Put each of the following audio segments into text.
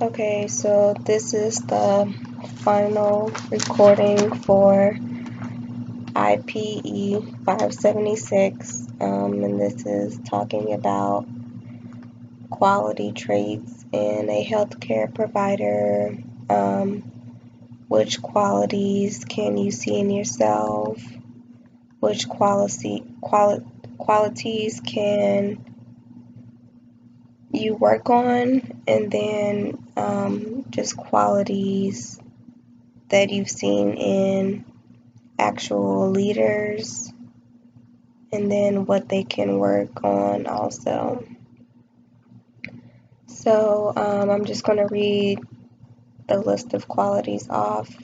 Okay, so this is the final recording for IPE 576, and this is talking about quality traits in a healthcare provider. Which qualities can you see in yourself? Which qualities can you work on? And then just qualities that you've seen in actual leaders, and then what they can work on also. So I'm just going to read the list of qualities off.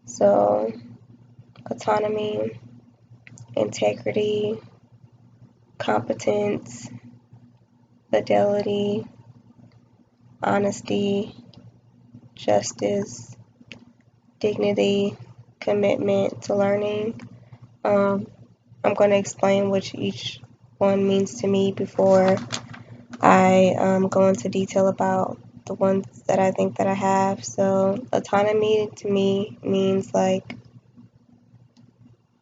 So autonomy, integrity, competence, fidelity, honesty, justice, dignity, commitment to learning. I'm going to explain what each one means to me before I go into detail about the ones that I think that I have. So autonomy to me means like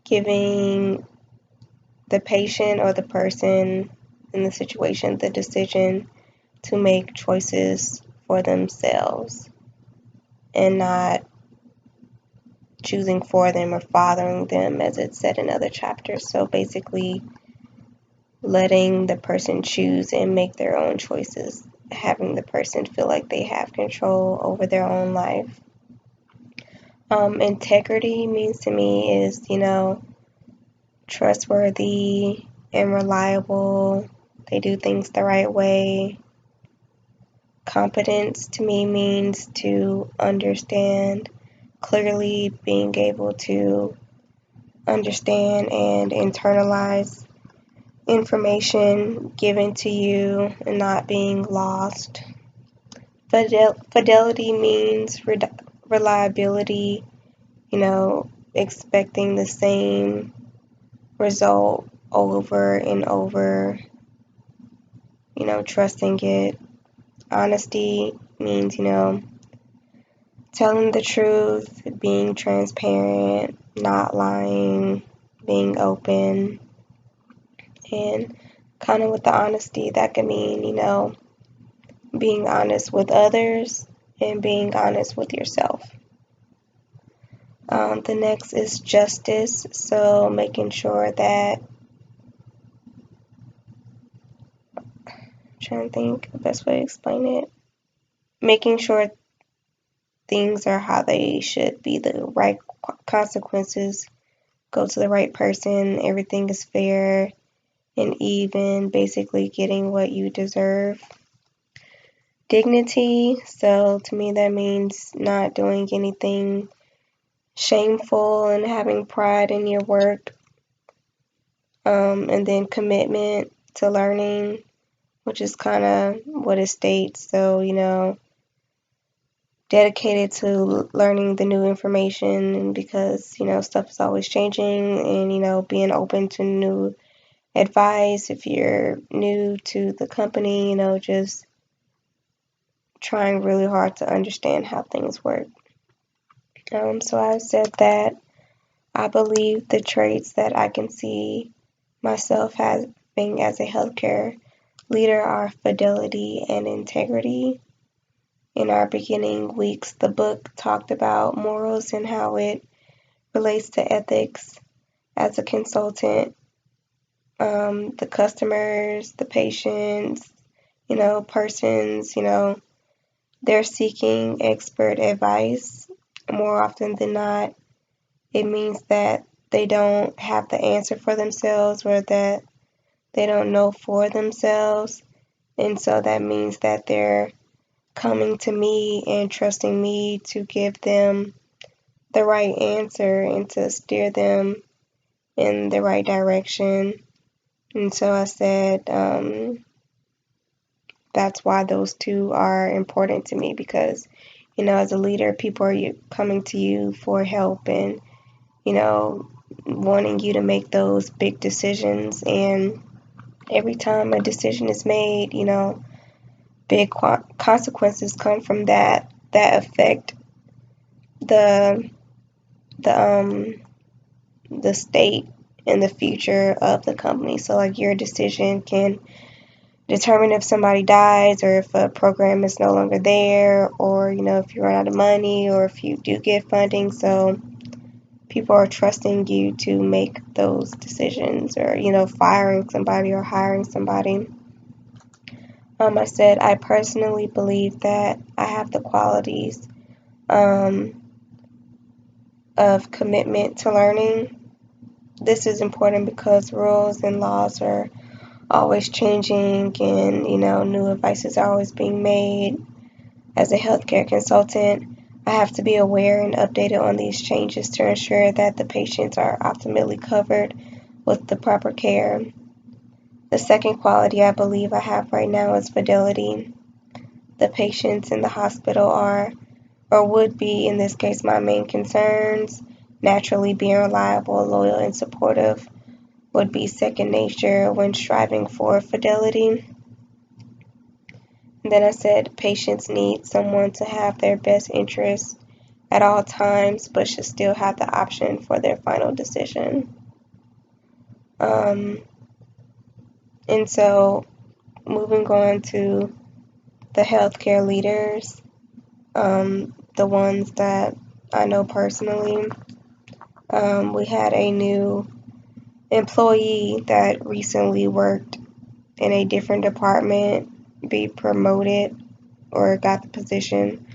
giving the patient or the person in the situation the decision to make choices for themselves and not choosing for them or fathering them, as it's said in other chapters. So basically letting the person choose and make their own choices, having the person feel like they have control over their own life. Integrity means to me is, trustworthy and reliable. They do things the right way. Competence to me means to understand clearly, being able to understand and internalize information given to you and not being lost. Fidelity means reliability, expecting the same result over and over, trusting it. Honesty means, telling the truth, being transparent, not lying, being open. And kind of with the honesty, that could mean, being honest with others and being honest with yourself. The next is justice, so making sure that, I'm trying to think the best way to explain it, making sure things are how they should be, the right consequences go to the right person, everything is fair and even, basically getting what you deserve. Dignity, so to me that means not doing anything shameful and having pride in your work. And then commitment to learning, which is kind of what it states. So, dedicated to learning the new information because, stuff is always changing and, being open to new advice. If you're new to the company, just trying really hard to understand how things work. So I said that I believe the traits that I can see myself having as a healthcare leader are fidelity and integrity. In our beginning weeks, the book talked about morals and how it relates to ethics as a consultant. The customers, the patients, persons, they're seeking expert advice. More often than not, it means that they don't have the answer for themselves or that they don't know for themselves. And so that means that they're coming to me and trusting me to give them the right answer and to steer them in the right direction. And so I said, that's why those two are important to me because, as a leader, people are coming to you for help and, wanting you to make those big decisions. And every time a decision is made, big consequences come from that affect the the the state and the future of the company. So like your decision can determine if somebody dies or if a program is no longer there, or if you run out of money or if you do get funding. So people are trusting you to make those decisions, or firing somebody or hiring somebody. I said I personally believe that I have the qualities um, of commitment to learning. This is important because rules and laws are always changing, and new advices are always being made. As a healthcare consultant, I have to be aware and updated on these changes to ensure that the patients are optimally covered with the proper care. The second quality I believe I have right now is fidelity. The patients in the hospital are, or would be in this case, my main concerns. Naturally, being reliable, loyal, and supportive would be second nature when striving for fidelity. And then I said patients need someone to have their best interests at all times, but should still have the option for their final decision. Um, and so, moving on to the healthcare leaders, the ones that I know personally, we had a new employee that recently worked in a different department be promoted or got the position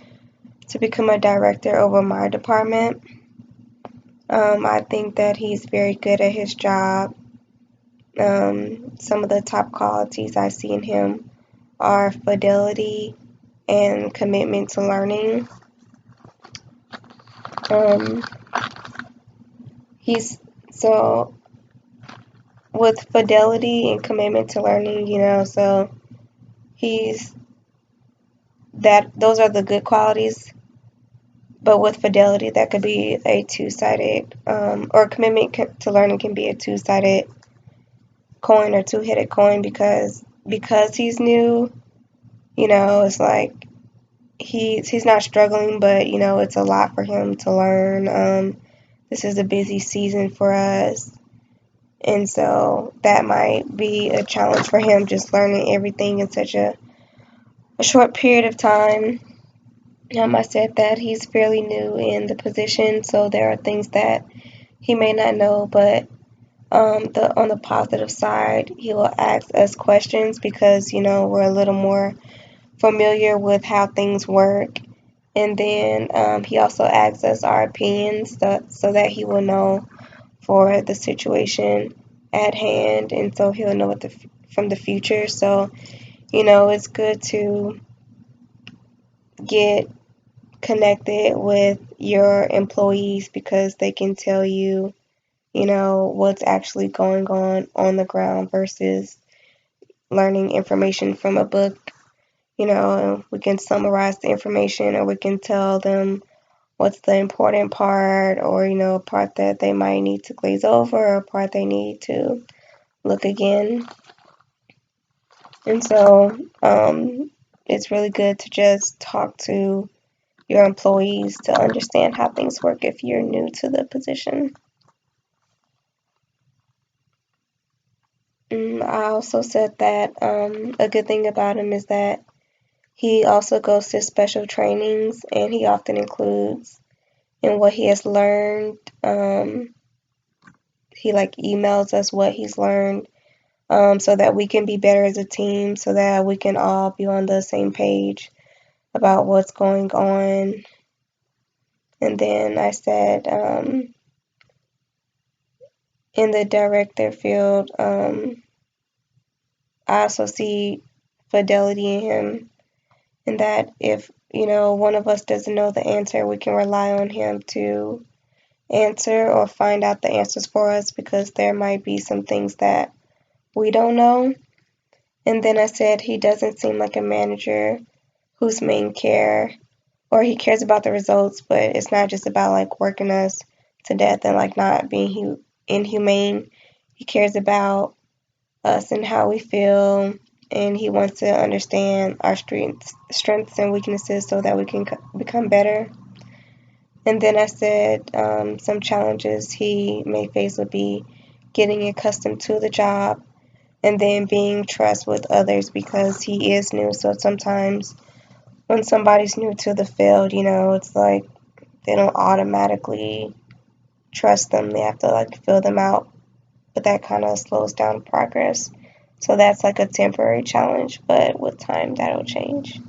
to become a director over my department. I think that he's very good at his job. Some of the top qualities I see in him are fidelity and commitment to learning. Um, he's so with fidelity and commitment to learning, so he's that those are the good qualities. But with fidelity, that could be a two-sided, or commitment to learning can be a two-sided coin or two-headed coin, because he's new, it's like he's not struggling, but it's a lot for him to learn. This is a busy season for us, and so that might be a challenge for him, just learning everything in such a short period of time. I said that he's fairly new in the position, so there are things that he may not know, but on the positive side, he will ask us questions because we're a little more familiar with how things work. And then he also asks us our opinions, so that he will know for the situation at hand, and so he'll know from the future. So it's good to get connected with your employees because they can tell you, what's actually going on the ground versus learning information from a book. We can summarize the information, or we can tell them what's the important part, or a part that they might need to glaze over, or a part they need to look again. And so it's really good to just talk to your employees to understand how things work if you're new to the position. I also said that a good thing about him is that he also goes to special trainings, and he often includes in what he has learned. He like emails us what he's learned, so that we can be better as a team, so that we can all be on the same page about what's going on. And then I said, in the director field, I also see fidelity in him, and that if one of us doesn't know the answer, we can rely on him to answer or find out the answers for us, because there might be some things that we don't know. And then I said he doesn't seem like a manager whose main care, or he cares about the results, but it's not just about like working us to death and like not being inhumane. He cares about us and how we feel, and he wants to understand our strengths and weaknesses so that we can become better. And then I said some challenges he may face would be getting accustomed to the job and then being trust with others because he is new. So sometimes when somebody's new to the field, it's like they don't automatically trust them. They have to like fill them out, but that kind of slows down progress. So that's like a temporary challenge, but with time that'll change.